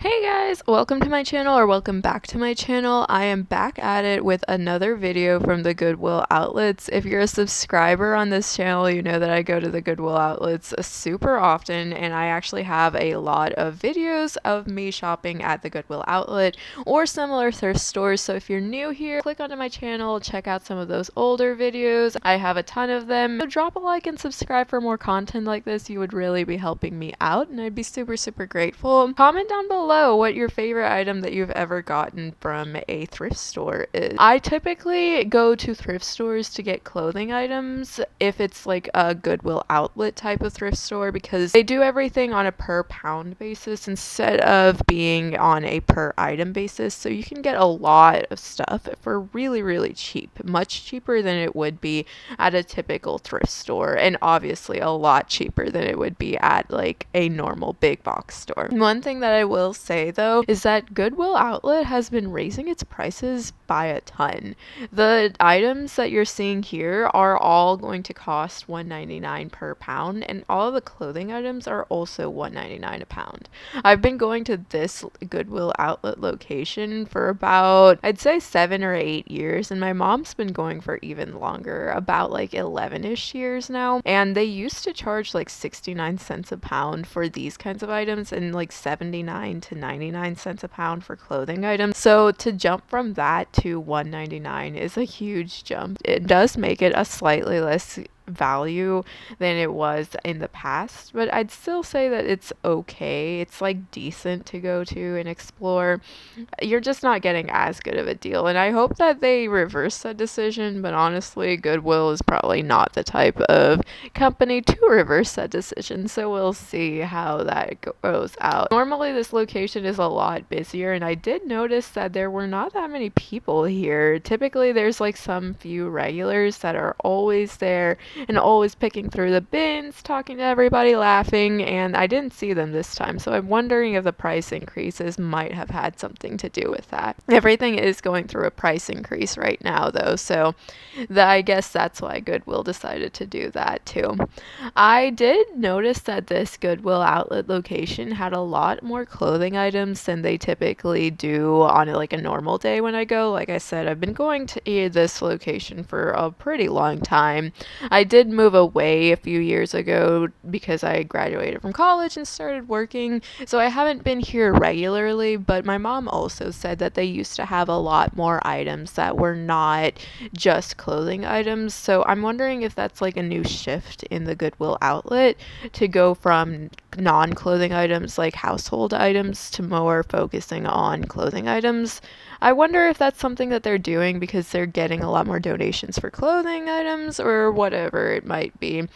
Hey guys, welcome to my channel, or welcome back to my channel. I am back at it with another video from the Goodwill outlets. If you're a subscriber on this channel, you know that I go to the Goodwill outlets super often, and I actually have a lot of videos of me shopping at the Goodwill outlet or similar thrift stores. So if you're new here, click onto my channel, check out some of those older videos. I have a ton of them. So drop a like and subscribe for more content like this. You would really be helping me out, and I'd be super grateful. Comment down below what your favorite item that you've ever gotten from a thrift store is. I typically go to thrift stores to get clothing items if it's like a Goodwill outlet type of thrift store, because they do everything on a per pound basis instead of being on a per item basis. So you can get a lot of stuff for really cheap, much cheaper than it would be at a typical thrift store, and obviously a lot cheaper than it would be at like a normal big box store. One thing that I will say though is that Goodwill outlet has been raising its prices by a ton. The items that you're seeing here are all going to cost $1.99 per pound, and all of the clothing items are also $1.99 a pound. I've been going to this Goodwill outlet location for about, I'd say 7 or 8 years, and my mom's been going for even longer, about like 11-ish years now, and they used to charge like 69 cents a pound for these kinds of items and like 79 to 99 cents a pound for clothing items. So to jump from that to $1.99 is a huge jump. It does make it a slightly less value than it was in the past, but I'd still say that it's okay. It's like decent to go to and explore. You're just not getting as good of a deal, and I hope that they reverse that decision, but honestly Goodwill is probably not the type of company to reverse that decision, so we'll see how that goes out. Normally this location is a lot busier, and I did notice that there were not that many people here. Typically there's like some few regulars that are always there and always picking through the bins, talking to everybody, laughing, and I didn't see them this time, so I'm wondering if the price increases might have had something to do with that. Everything is going through a price increase right now though, so I guess that's why Goodwill decided to do that too. I did notice that this Goodwill outlet location had a lot more clothing items than they typically do on like a normal day when I go. Like I said, I've been going to this location for a pretty long time. I did move away a few years ago because I graduated from college and started working, so I haven't been here regularly, but my mom also said that they used to have a lot more items that were not just clothing items. So I'm wondering if that's like a new shift in the Goodwill outlet to go from non-clothing items like household items to more focusing on clothing items. I wonder if that's something that they're doing because they're getting a lot more donations for clothing items or whatever it might be.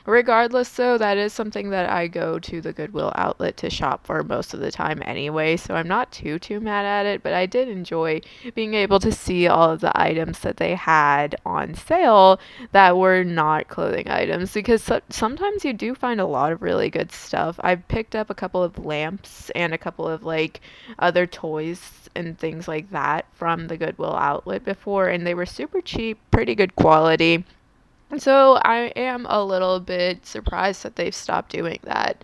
Regardless though, that is something that I go to the Goodwill outlet to shop for most of the time anyway, so I'm not too mad at it, but I did enjoy being able to see all of the items that they had on sale that were not clothing items, because sometimes you do find a lot of really good stuff. I've picked up a couple of lamps and a couple of like other toys and things like that from the Goodwill outlet before, and they were super cheap, pretty good quality. So I am a little bit surprised that they've stopped doing that.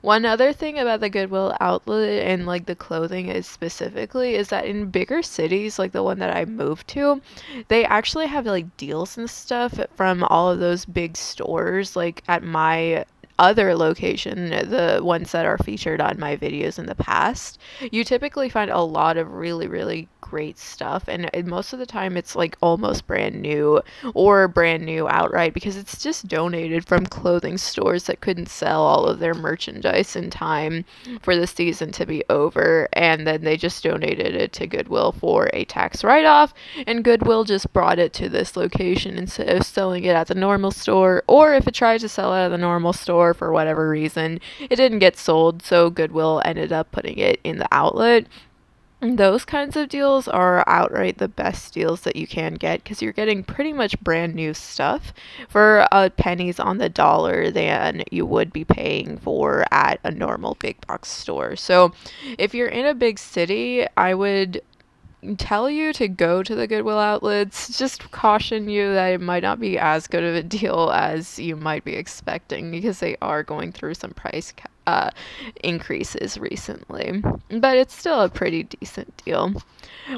One other thing about the Goodwill outlet and like the clothing is specifically is that in bigger cities like the one that I moved to, they actually have like deals and stuff from all of those big stores. Like at my other location, the ones that are featured on my videos in the past, you typically find a lot of really great stuff, and most of the time it's like almost brand new or brand new outright, because it's just donated from clothing stores that couldn't sell all of their merchandise in time for the season to be over, and then they just donated it to Goodwill for a tax write-off, and Goodwill just brought it to this location instead of selling it at the normal store, or if it tried to sell it at the normal store for whatever reason, it didn't get sold, so Goodwill ended up putting it in the outlet. Those kinds of deals are outright the best deals that you can get, because you're getting pretty much brand new stuff for pennies on the dollar than you would be paying for at a normal big box store. So if you're in a big city, I would tell you to go to the Goodwill outlets. Just caution you that it might not be as good of a deal as you might be expecting, because they are going through some increases recently, but it's still a pretty decent deal.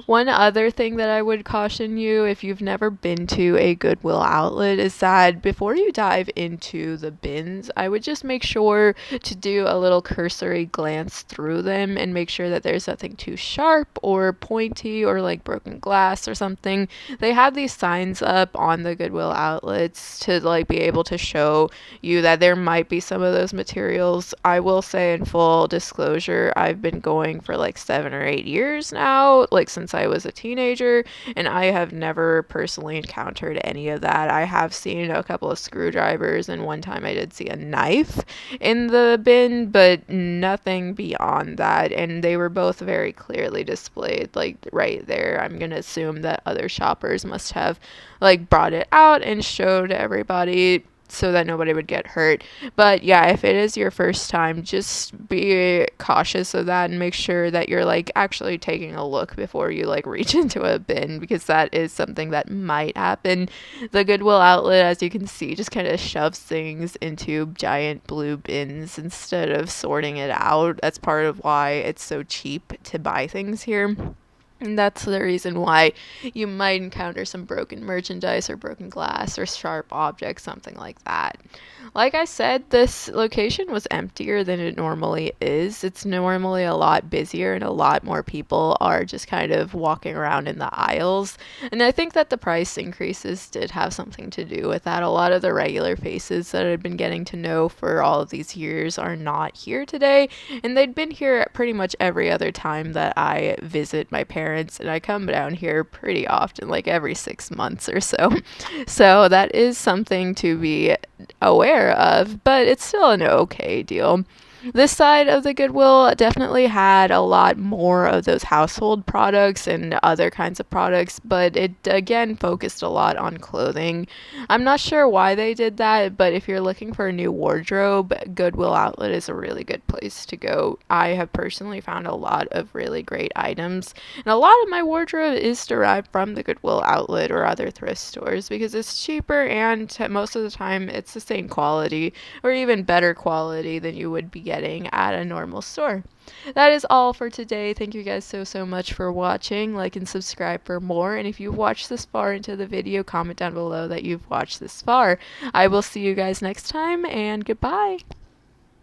One other thing that I would caution you if you've never been to a Goodwill outlet is that before you dive into the bins, I would just make sure to do a little cursory glance through them and make sure that there's nothing too sharp or pointy or like broken glass or something. They have these signs up on the Goodwill outlets to like be able to show you that there might be some of those materials. I will say in full disclosure, I've been going for like 7 or 8 years now, like since I was a teenager, and I have never personally encountered any of that. I have seen a couple of screwdrivers, and one time I did see a knife in the bin, but nothing beyond that. And they were both very clearly displayed, like right there. I'm gonna assume that other shoppers must have like brought it out and showed everybody so that nobody would get hurt. But yeah, if it is your first time, just be cautious of that and make sure that you're like actually taking a look before you like reach into a bin, because that is something that might happen. The Goodwill outlet, as you can see, just kind of shoves things into giant blue bins instead of sorting it out. That's part of why it's so cheap to buy things here. And that's the reason why you might encounter some broken merchandise or broken glass or sharp objects, something like that. Like I said, this location was emptier than it normally is. It's normally a lot busier and a lot more people are just kind of walking around in the aisles. And I think that the price increases did have something to do with that. A lot of the regular faces that I've been getting to know for all of these years are not here today, and they'd been here pretty much every other time that I visit my parents, and I come down here pretty often, like every 6 months or so. So that is something to be aware of, but it's still an okay deal. This side of the Goodwill definitely had a lot more of those household products and other kinds of products, but it again focused a lot on clothing. I'm not sure why they did that, but if you're looking for a new wardrobe, Goodwill Outlet is a really good place to go. I have personally found a lot of really great items, and a lot of my wardrobe is derived from the Goodwill Outlet or other thrift stores because it's cheaper and most of the time it's the same quality or even better quality than you would be getting at a normal store. That is all for today. Thank you guys so much for watching. Like and subscribe for more. And if you've watched this far into the video, comment down below that you've watched this far. I will see you guys next time, and goodbye.